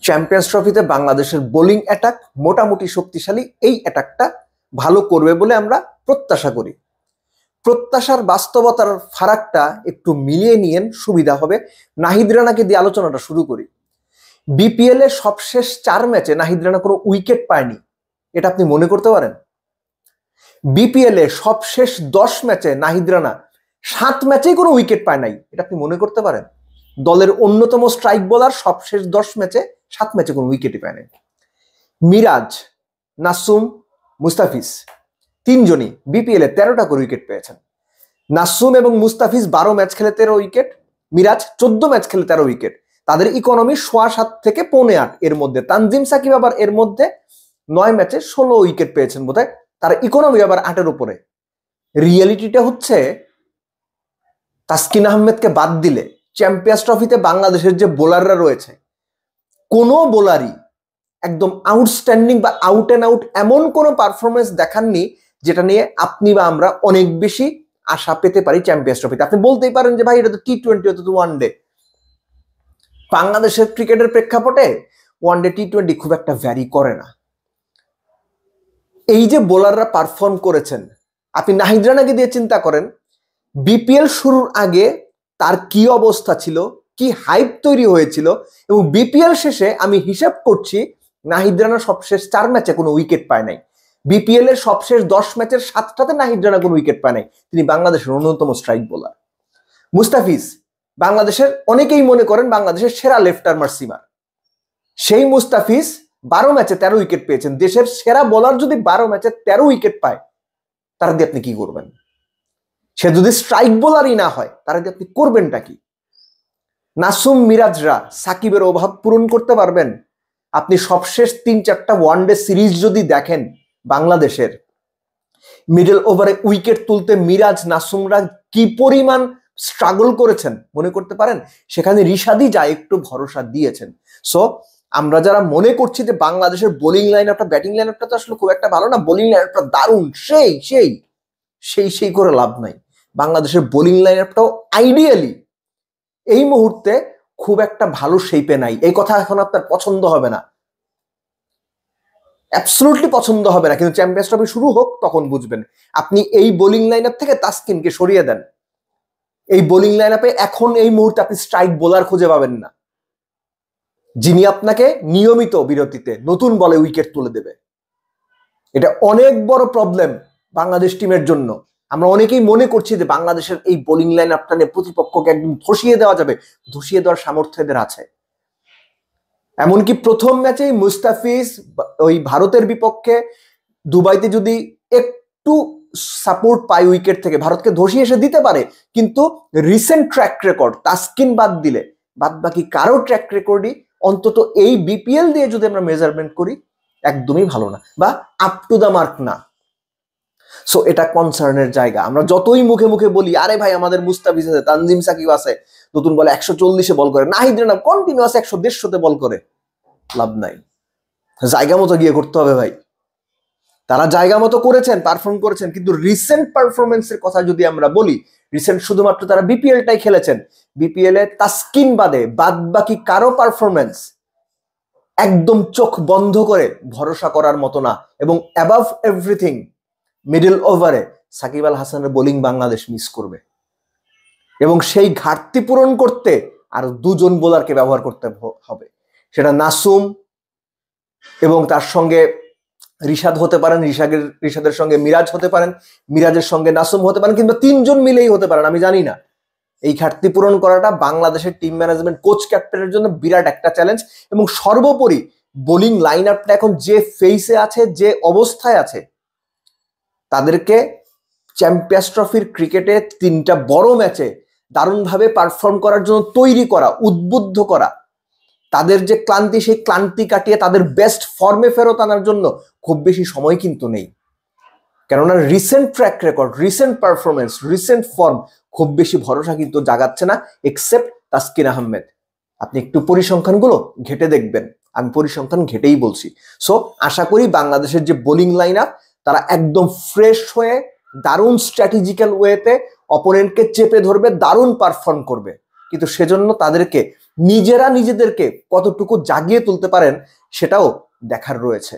Champions ট্রফিতে বাংলাদেশের bowling attack মোটামুটি শক্তিশালী। এই অ্যাটাকটা ভালো করবে বলে আমরা প্রত্যাশা করি। প্রত্যাশার বাস্তবতার ফারাকটা একটু মিলিয়ে নিয়েন, সুবিধা হবে। নাহিদ রানাকে দিয়ে আলোচনাটা শুরু করি। বিপিএল এর সবশেষ 4 ম্যাচে নাহিদ রানা কোনো উইকেট পায়নি, এটা আপনি মনে করতে পারেন? বিপিএল এ সবশেষ 10 ম্যাচে নাহিদ রানা 7 ম্যাচেই কোনো উইকেট পায় নাই, এটা আপনি মনে করতে পারেন? দলের অন্যতম স্ট্রাইক বোলার সবশেষ 10 ম্যাচে 7 ম্যাচে কোনো উইকেটই পায় নাই। মিরাজ, নাসুম, মুস্তাফিজ তিনজনই বিপিএল এ 13টা করে উইকেট পেয়েছেন। নাসুম এবং মুস্তাফিজ 12 ম্যাচ খেলে 13 উইকেট, মিরাজ 14 ম্যাচ খেলে 13 উইকেট। তাদের ইকোনমি 7.25 থেকে 7.25 এর মধ্যে। তানজিম সাকিব আবার এর মধ্যে 9 ম্যাচে 16 উইকেট পেয়েছেন বোধহয়, তার ইকোনমি আবার 8-এর উপরে। রিয়েলিটিটা হচ্ছে তাসকিন আহমেদকে বাদ দিলে চ্যাম্পিয়ন্স ট্রফিতে বাংলাদেশের যে বোলাররা রয়েছে, কোনো বোলারই একদম আউটস্ট্যান্ডিং বা আউট অ্যান্ড আউট এমন কোনো পারফরমেন্স দেখাননি যেটা নিয়ে আপনি বা আমরা অনেক বেশি আশা পেতে পারি চ্যাম্পিয়ন্স ট্রফিতে। আপনি বলতেই পারেন যে ভাই এটা তো টি-20, হতো তো ওয়ান ডে। বাংলাদেশের ক্রিকেটের প্রেক্ষাপটে ওয়ান ডে টি-20 খুব একটা ভ্যারি করে না। এই যে বোলাররা পারফর্ম করেছেন, আপনি নাহিদ রানাকে দিয়ে চিন্তা করেন বিপিএল শুরুর আগে তার কি অবস্থা ছিল, কি হাইপ তৈরি হয়েছিল, এবং বিপিএল শেষে আমি হিসাব করছি নাহিদ রানা সবশেষ 4 ম্যাচে কোনো উইকেট পায় নাই। বিপিএল এর সবশেষ 10 ম্যাচের 7টাতে নাহিদ রানা কোনো উইকেট পায় নাই। তিনি বাংলাদেশের অন্যতম স্ট্রাইক বোলার। মুস্তাফিজ বাংলাদেশের, অনেকেই মনে করেন বাংলাদেশের সেরা লেফট আর্মার সিমার। সেই মুস্তাফিজ 12 ম্যাচে 13 উইকেট পেয়েছেন। দেশের সেরা বোলার যদি 12 ম্যাচে 13 উইকেট পায়, তার দিয়ে আপনি কি করবেন? সে যদি স্ট্রাইক বোলারই না হয়, তার দিয়ে আপনি করবেনটা কি? নাসুম, মিরাজরা সাকিবের অভাব পূরণ করতে পারবেন? আপনি সবশেষ 3-4টা ওয়ানডে সিরিজ যদি দেখেন, বাংলাদেশের মিডল ওভারে উইকেট তুলতে মিরাজ, নাসুমরা কি পরিমাণ স্ট্রাগল করেছেন মনে করতে পারেন? সেখানে রিশাদই যা একটু ভরসা দিয়েছেন। সো আমরা যারা মনে করছি যে বাংলাদেশের বোলিং লাইন আপটা, ব্যাটিং লাইন আপটা তো আসলে খুব একটা ভালো না, বোলিং লাইন আপটা দারুণ, সেই করে লাভ নাই। বাংলাদেশের বোলিং লাইন আপটাও আইডিয়ালি এই মুহূর্তে খুব একটা ভালো শেপে নাই। এই কথা এখন আপনার পছন্দ হবে না, অ্যাবসলিউটলি পছন্দ হবে না, কিন্তু চ্যাম্পিয়ন্স ট্রফি শুরু হোক তখন বুঝবেন। আপনি এই বোলিং লাইন আপ থেকে তাসকিনকে সরিয়ে দেন, এই বোলিং লাইন আপে এখন এই মুহূর্তে আপনি স্ট্রাইক বোলার খুঁজে পাবেন না যিনি আপনাকে নিয়মিত বিরতিতে নতুন বলে উইকেট তুলে দেবে। এটা অনেক বড় প্রবলেম বাংলাদেশ টিমের জন্য। আমরা অনেকেই মনে করছি যে বাংলাদেশের এই বোলিং লাইন আপটা নিয়ে প্রতিপক্ষকে একদম ধসিয়ে দেওয়া যাবে। ধসিয়ে দেওয়ার সামর্থ্য এদের আছে। এমনকি প্রথম ম্যাচেই মুস্তাফিজ ওই ভারতের বিপক্ষে দুবাইতে যদি একটু সাপোর্ট পায় উইকেট থেকে, ভারতকে ধসিয়ে এসে দিতে পারে। কিন্তু রিসেন্ট ট্র্যাক রেকর্ড তাসকিন বাদ দিলে বাদ বাকি কারো ট্র্যাক রেকর্ডই অন্তত এই বিপিএল দিয়ে যদি আমরা মেজারমেন্ট করি একদমই ভালো না, বা আপ টু দা মার্ক না। সো এটা কনসার্নের জায়গা। আমরা যতই মুখে মুখে বলি আরে ভাই আমাদের মুস্তাফিজ আছে, তানজিম সাকিব আছে, নতুন বলে 140-এ বল করে, নাহিদ রানা কন্টিনিউয়াস 100-150-তে বল করে, লাভ নাই। জায়গা মতো গিয়ে করতে হবে ভাই। তারা জায়গা মতো করেছেন, পারফর্ম করেছেন, কিন্তু রিসেন্ট পারফরমেন্সের কথা যদি আমরা বলি, রিসেন্ট শুধুমাত্র তারা বিপিএলটাই খেলেছেন। বিপিএল এ তাসকিন বাদে বাদ বাকি কারো পারফরমেন্স একদম চোখ বন্ধ করে ভরসা করার মতো না। এবং অ্যাবাভ এভরিথিং মিডল ওভারে সাকিব আল হাসানের বোলিং বাংলাদেশ মিস করবে, এবং সেই ঘাটতি পূরণ করতে আরো 2 জন বোলারকে ব্যবহার করতে হবে। সেটা নাসুম এবং তার সঙ্গে রিশাদ হতে পারেন, রিশাদের সঙ্গে মিরাজ হতে পারেন, মিরাজের সঙ্গে নাসুম হতে পারেন, কিন্তু 3 জন মিলেই হতে পারেন, আমি জানি না। এই ঘাটতি পূরণ করাটা বাংলাদেশের টিম ম্যানেজমেন্ট, কোচ ক্যাপ্টেনের জন্য বিরাট একটা চ্যালেঞ্জ। এবং সর্বোপরি বোলিং লাইন আপটা এখন যে ফেসে আছে, যে অবস্থায় আছে, তাদেরকে চ্যাম্পিয়ন্স ট্রফির ক্রিকেটে 3টা বড় ম্যাচে দারুণভাবে পারফর্ম করার জন্য তৈরি করা, উদ্বুদ্ধ করা। তাদের যে ক্লান্তি, সেই ক্লান্তি কাটিয়ে তাদের বেস্ট ফর্মে ফেরত আনার জন্য খুব বেশি সময় কিন্তু নেই। কেননা recent track record, recent performance, recent form খুব বেশি ভরসা কিন্তু জাগাচ্ছে না, এক্সেপ্ট তাসকিন আহমেদ। আপনি একটু পরিসংখ্যানগুলো ঘেটে দেখবেন, আমি পরিসংখ্যান ঘেটেই বলছি। সো আশা করি বাংলাদেশের যে বোলিং লাইন আপ, তারা একদম ফ্রেশ হয়ে দারুণ স্ট্র্যাটেজিক্যাল ওয়েতে অপোনেন্টকে চেপে ধরবে, দারুণ পারফর্ম করবে। কিন্তু সেজন্য তাদেরকে নিজেরা নিজেদেরকে কতটুকু জাগিয়ে তুলতে পারেন সেটাও দেখার রয়েছে।